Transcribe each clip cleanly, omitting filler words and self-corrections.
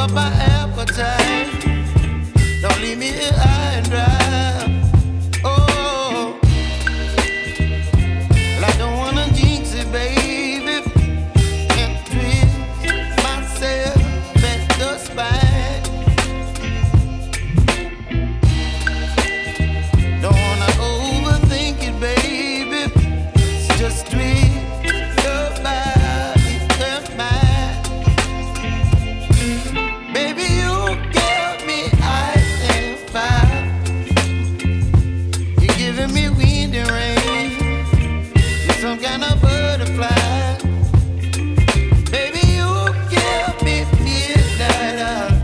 up my appetite. Don't leave me here high and dry. Oh, well, I don't wanna jinx it, baby, and twist myself at the spine. Don't wanna overthink it, baby. It's just twist your body and mine. Baby, you give me ice and fire. You're giving me wind and rain. You're some kind of butterfly. Baby, you give me midnight.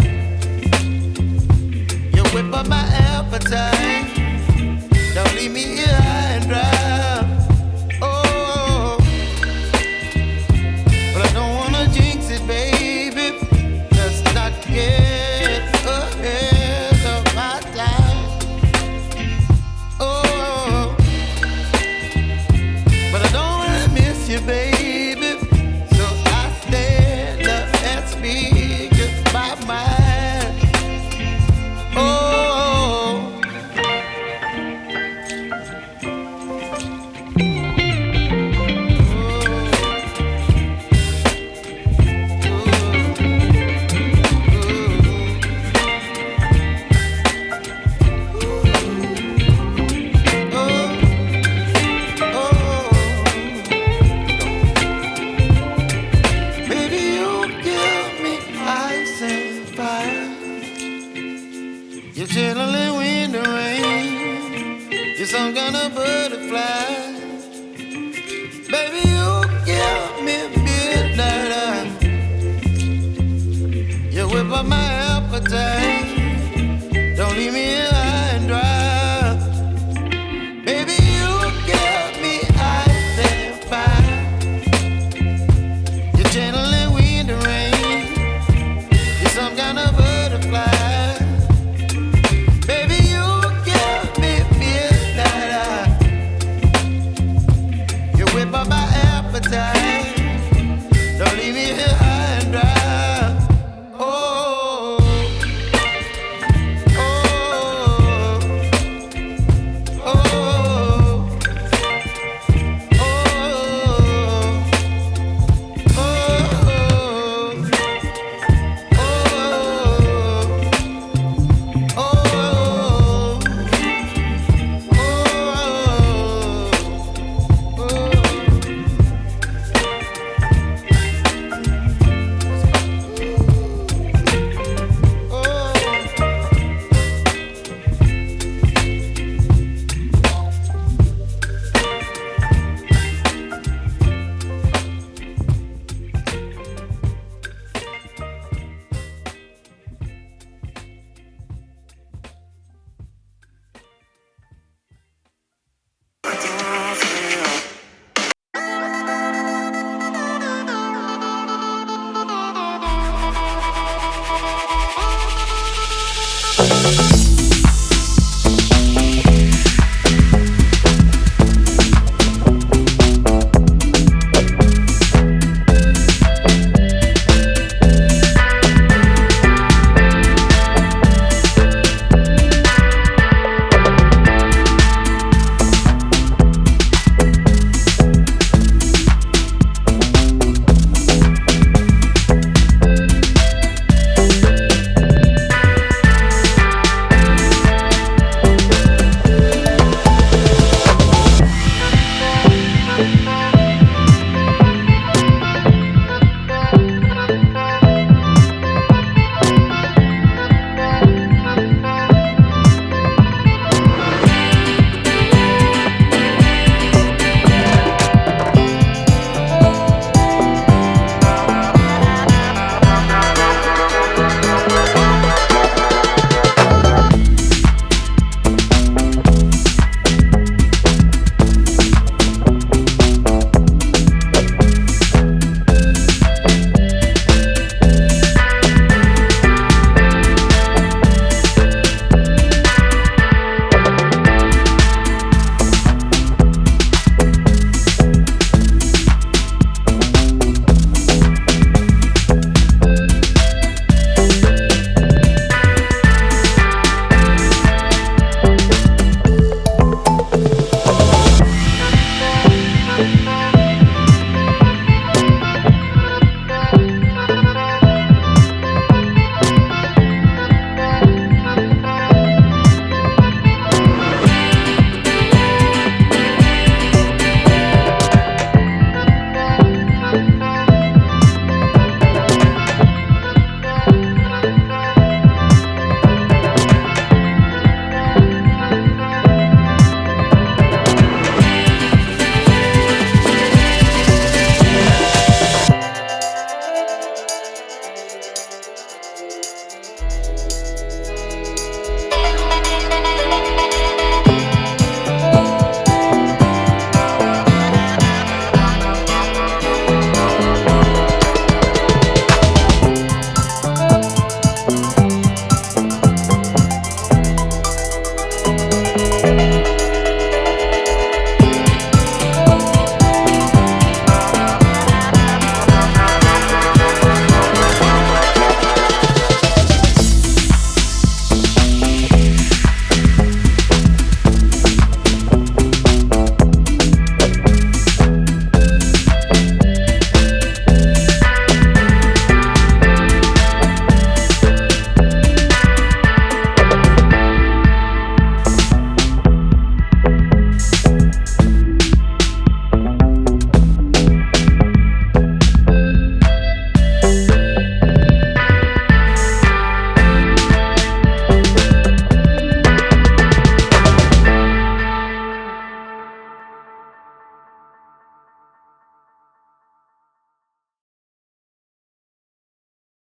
You whip up my appetite. Don't leave me here high and dry. Oh, but I don't wanna jinx it, baby. Let's not get ahead of my time. Oh, but I don't wanna miss you, baby. So I stand up and speak my mind. Oh. Baby, you give me ice and fire. You're chilling wind and rain. You're some kind of butterfly. Baby, you give me midnight. You whip up my appetite.